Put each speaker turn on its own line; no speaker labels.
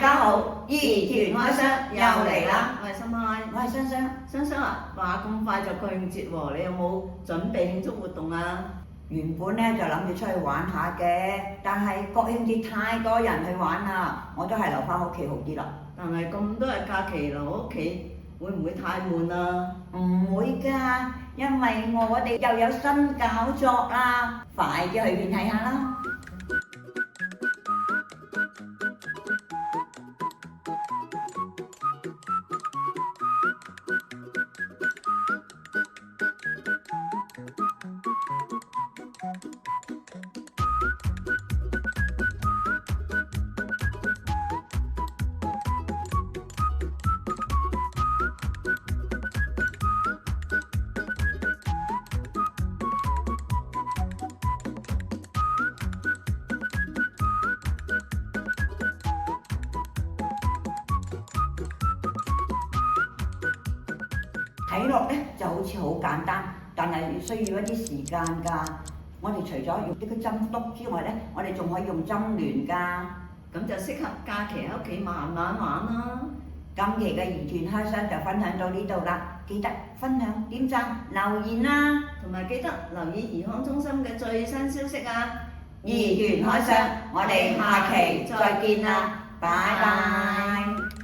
家好，兒團開箱又嚟啦！
我係心開，
我係雙雙。
雙雙啊，話咁快就國慶節喎，你有冇準備慶祝活動啊？
原本咧就諗住出去玩下嘅，但係國慶節太多人去玩啦，我都係留翻屋企好啲啦。
但係咁多日假期留屋企，會唔會太悶啊？
唔會㗎，因為我哋又有新搞作啦，快啲去片睇下啦！睇落咧就好似好簡單，但係需要一啲時間㗎。我哋除咗用呢個針篤之外咧，我哋仲可以用針亂㗎。
咁就適合假期喺屋企慢慢玩啦。
今期嘅兒團開箱就分享到呢度啦，記得分享、點讚、留言啦，
同埋記得留意兒康中心嘅最新消息啊！
兒團開箱，我哋下期再見啦，拜拜。